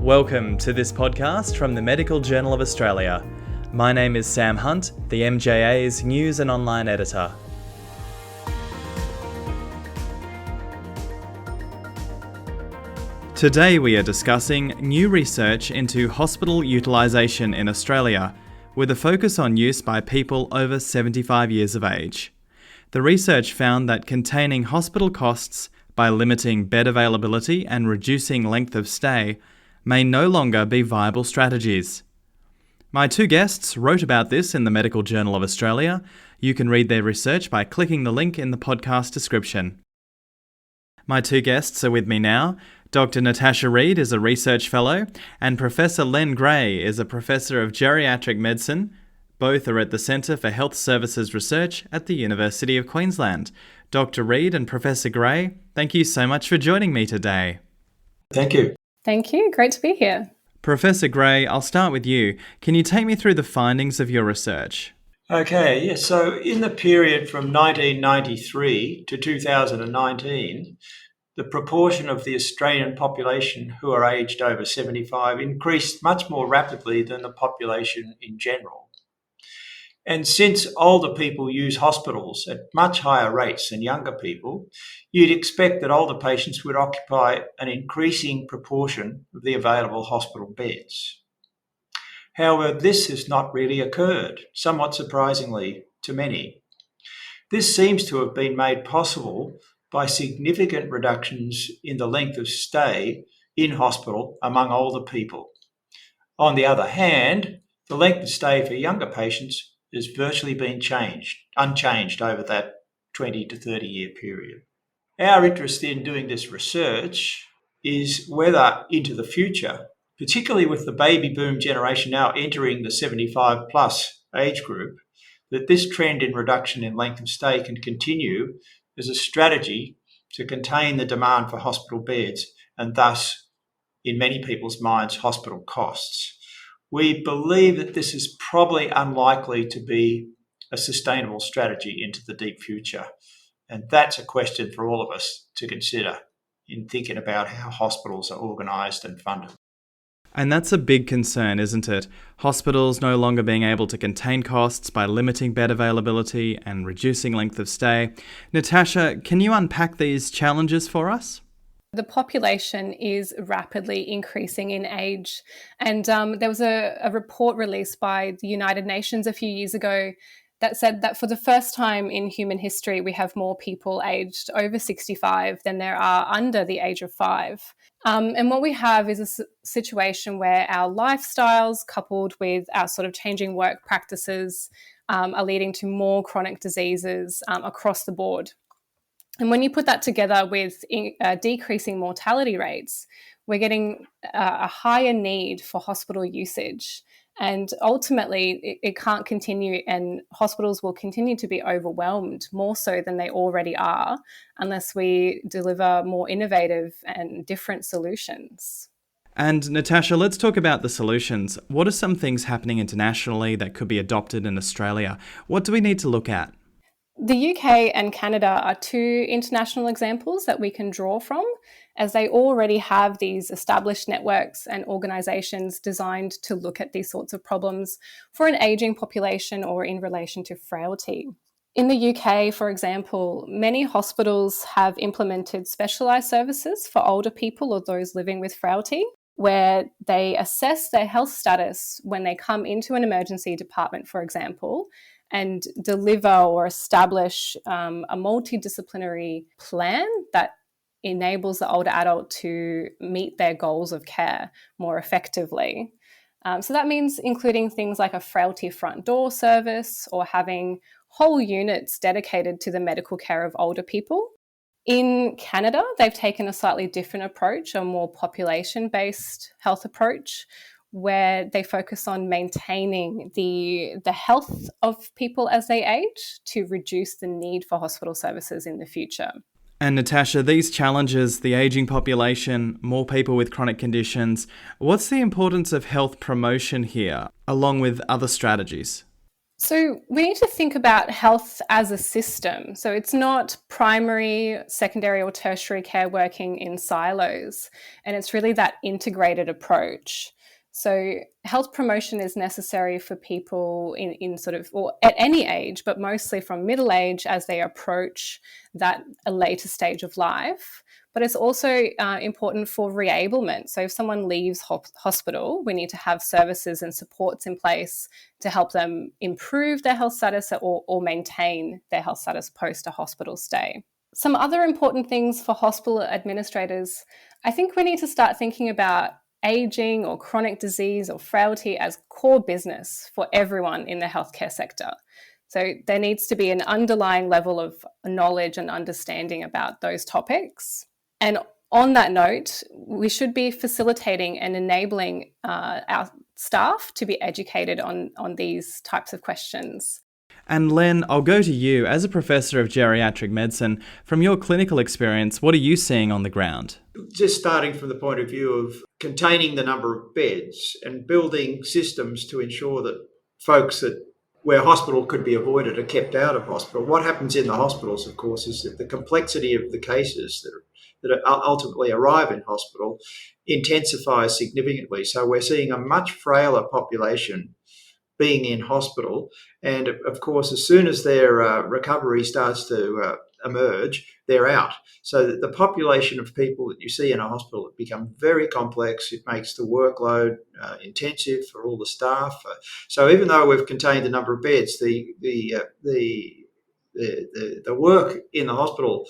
Welcome to this podcast from the Medical Journal of Australia. My name is Sam Hunt, the MJA's News and Online Editor. Today we are discussing new research into hospital utilisation in Australia, with a focus on use by people over 75 years of age. The research found that containing hospital costs by limiting bed availability and reducing length of stay may no longer be viable strategies. My two guests wrote about this in the Medical Journal of Australia. You can read their research by clicking the link in the podcast description. My two guests are with me now. Dr Natasha Reid is a research fellow, and Professor Len Gray is a Professor of Geriatric Medicine. Both are at the Centre for Health Services Research at the University of Queensland. Dr Reid and Professor Gray, thank you so much for joining me today. Thank you. Thank you. Great to be here. Professor Gray, I'll start with you. Can you take me through the findings of your research? Okay, yes. So in the period from 1993 to 2019, the proportion of the Australian population who are aged over 75 increased much more rapidly than the population in general. And since older people use hospitals at much higher rates than younger people, you'd expect that older patients would occupy an increasing proportion of the available hospital beds. However, this has not really occurred, somewhat surprisingly to many. This seems to have been made possible by significant reductions in the length of stay in hospital among older people. On the other hand, the length of stay for younger patients has virtually been unchanged over that 20 to 30 year period. Our interest in doing this research is whether into the future, particularly with the baby boom generation now entering the 75 plus age group, that this trend in reduction in length of stay can continue as a strategy to contain the demand for hospital beds and thus, in many people's minds, hospital costs. We believe that this is probably unlikely to be a sustainable strategy into the deep future. And that's a question for all of us to consider in thinking about how hospitals are organised and funded. And that's a big concern, isn't it? Hospitals no longer being able to contain costs by limiting bed availability and reducing length of stay. Natasha, can you unpack these challenges for us? The population is rapidly increasing in age. And there was a report released by the United Nations a few years ago that said that for the first time in human history, we have more people aged over 65 than there are under the age of 5. And what we have is a situation where our lifestyles, coupled with our sort of changing work practices, are leading to more chronic diseases across the board. And when you put that together with decreasing mortality rates, we're getting a higher need for hospital usage. And ultimately, it can't continue, and hospitals will continue to be overwhelmed more so than they already are unless we deliver more innovative and different solutions. And Natasha, let's talk about the solutions. What are some things happening internationally that could be adopted in Australia? What do we need to look at? The UK and Canada are two international examples that we can draw from, as they already have these established networks and organisations designed to look at these sorts of problems for an ageing population or in relation to frailty. In the UK, for example, many hospitals have implemented specialised services for older people or those living with frailty, where they assess their health status when they come into an emergency department, for example, and deliver or establish a multidisciplinary plan that enables the older adult to meet their goals of care more effectively. So that means including things like a frailty front door service or having whole units dedicated to the medical care of older people. In Canada, they've taken a slightly different approach, a more population-based health approach, where they focus on maintaining the health of people as they age to reduce the need for hospital services in the future. And Natasha, these challenges, the ageing population, more people with chronic conditions, what's the importance of health promotion here, along with other strategies? So we need to think about health as a system. So it's not primary, secondary, or tertiary care working in silos. And it's really that integrated approach. So health promotion is necessary for people in sort of, or at any age, but mostly from middle age as they approach that a later stage of life. But it's also important for reablement. So if someone leaves hospital, we need to have services and supports in place to help them improve their health status or maintain their health status post a hospital stay. Some other important things for hospital administrators, I think we need to start thinking about aging or chronic disease or frailty as core business for everyone in the healthcare sector. So there needs to be an underlying level of knowledge and understanding about those topics. And on that note, we should be facilitating and enabling our staff to be educated on these types of questions. And Len, I'll go to you. As a professor of geriatric medicine, from your clinical experience, what are you seeing on the ground? Just starting from the point of view of containing the number of beds and building systems to ensure that folks that where hospital could be avoided are kept out of hospital. What happens in the hospitals, of course, is that the complexity of the cases that ultimately arrive in hospital intensifies significantly. So we're seeing a much frailer population being in hospital. And of course, as soon as their recovery starts to emerge, they're out. So that the population of people that you see in a hospital become very complex. It makes the workload intensive for all the staff. So even though we've contained the number of beds, the work in the hospital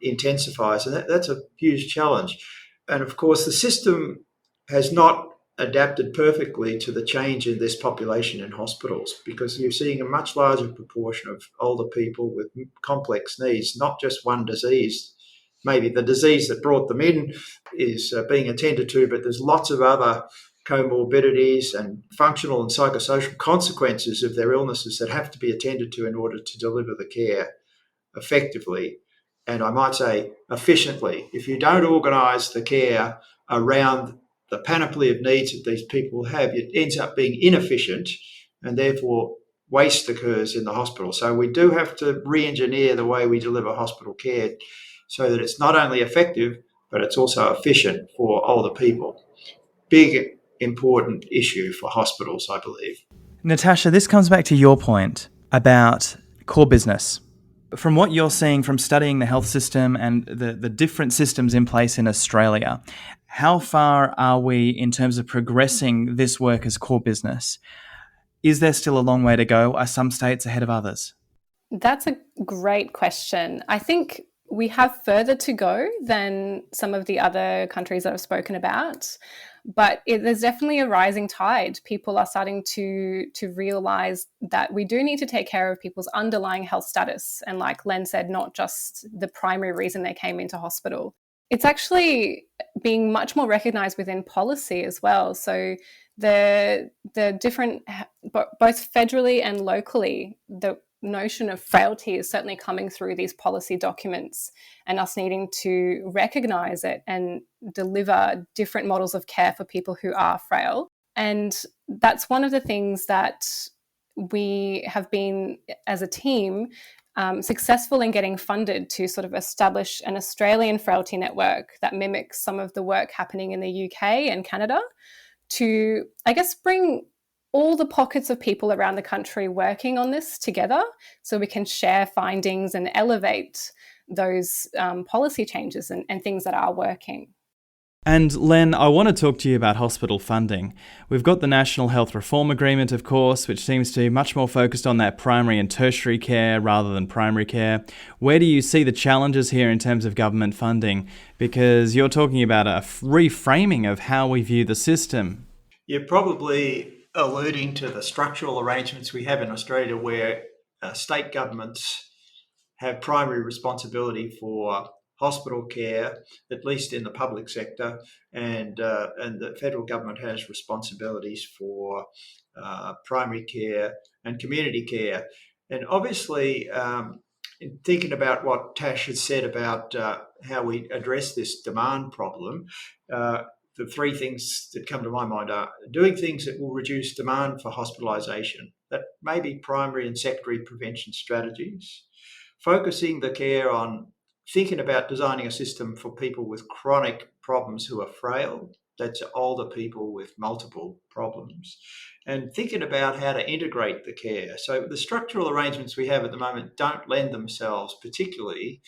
intensifies, and that's a huge challenge. And of course, the system has not adapted perfectly to the change in this population in hospitals, because you're seeing a much larger proportion of older people with complex needs, not just one disease. Maybe the disease that brought them in is being attended to, but there's lots of other comorbidities and functional and psychosocial consequences of their illnesses that have to be attended to in order to deliver the care effectively, and I might say efficiently. If you don't organise the care around the panoply of needs that these people have, it ends up being inefficient, and therefore waste occurs in the hospital. So we do have to re-engineer the way we deliver hospital care so that it's not only effective, but it's also efficient for older people. Big, important issue for hospitals, I believe. Natasha, this comes back to your point about core business. From what you're seeing from studying the health system and the different systems in place in Australia, how far are we in terms of progressing this work as core business? Is there still a long way to go? Are some states ahead of others? That's a great question. I think we have further to go than some of the other countries that I've spoken about, but there's definitely a rising tide. People are starting to realise that we do need to take care of people's underlying health status, and like Len said, not just the primary reason they came into hospital. It's actually being much more recognised within policy as well. So the different, both federally and locally, the notion of frailty is certainly coming through these policy documents, and us needing to recognise it and deliver different models of care for people who are frail. And that's one of the things that we have been, as a team, successful in getting funded to sort of establish an Australian frailty network that mimics some of the work happening in the UK and Canada, to, I guess, bring all the pockets of people around the country working on this together so we can share findings and elevate those policy changes and things that are working. And Len, I want to talk to you about hospital funding. We've got the National Health Reform Agreement, of course, which seems to be much more focused on that primary and tertiary care rather than primary care. Where do you see the challenges here in terms of government funding? Because you're talking about a reframing of how we view the system. You're probably alluding to the structural arrangements we have in Australia, where state governments have primary responsibility for hospital care, at least in the public sector, and the federal government has responsibilities for primary care and community care. And obviously, in thinking about what Tash has said about how we address this demand problem, the three things that come to my mind are doing things that will reduce demand for hospitalisation. that may be primary and secondary prevention strategies, focusing the care on thinking about designing a system for people with chronic problems who are frail, that's older people with multiple problems, and thinking about how to integrate the care. So the structural arrangements we have at the moment don't lend themselves particularly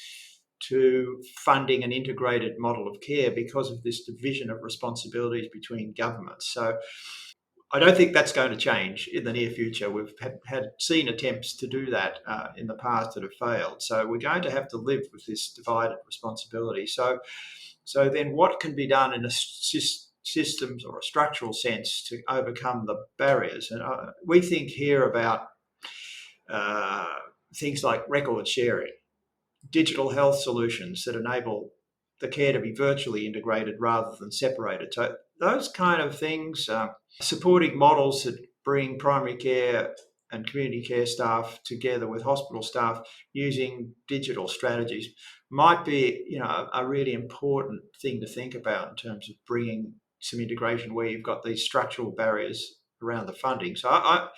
to funding an integrated model of care because of this division of responsibilities between governments. So I don't think that's going to change in the near future. We've seen attempts to do that in the past that have failed. So we're going to have to live with this divided responsibility. So then what can be done in a systems or a structural sense to overcome the barriers? And we think here about things like record sharing, digital health solutions that enable the care to be virtually integrated rather than separated. So those kind of things, supporting models that bring primary care and community care staff together with hospital staff using digital strategies might be, a really important thing to think about in terms of bringing some integration where you've got these structural barriers around the funding. So a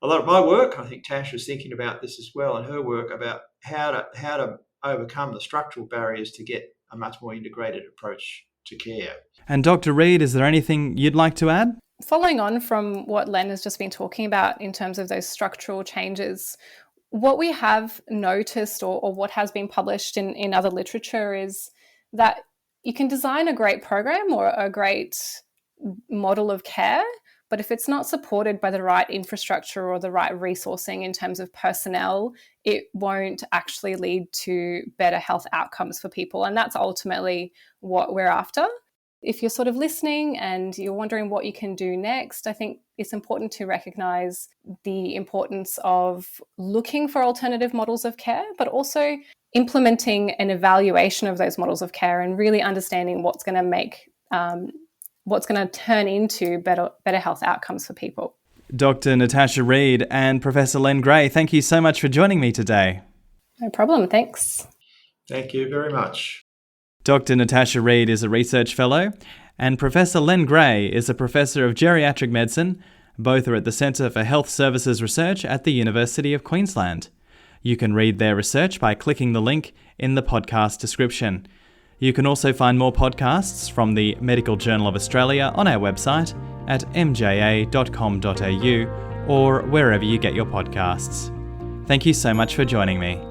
lot of my work, I think Tasha's thinking about this as well, and her work about how to overcome the structural barriers to get a much more integrated approach to care. And Dr. Reid, is there anything you'd like to add? Following on from what Len has just been talking about in terms of those structural changes, what we have noticed or what has been published in other literature is that you can design a great program or a great model of care, but if it's not supported by the right infrastructure or the right resourcing in terms of personnel, it won't actually lead to better health outcomes for people. And that's ultimately what we're after. If you're sort of listening and you're wondering what you can do next, I think it's important to recognise the importance of looking for alternative models of care, but also implementing an evaluation of those models of care and really understanding what's going to turn into better health outcomes for people. Dr. Natasha Reid and Professor Len Gray, thank you so much for joining me today. No problem, thanks. Thank you very much. Dr. Natasha Reid is a research fellow, and Professor Len Gray is a Professor of Geriatric Medicine. Both are at the Centre for Health Services Research at the University of Queensland. You can read their research by clicking the link in the podcast description. You can also find more podcasts from the Medical Journal of Australia on our website at mja.com.au or wherever you get your podcasts. Thank you so much for joining me.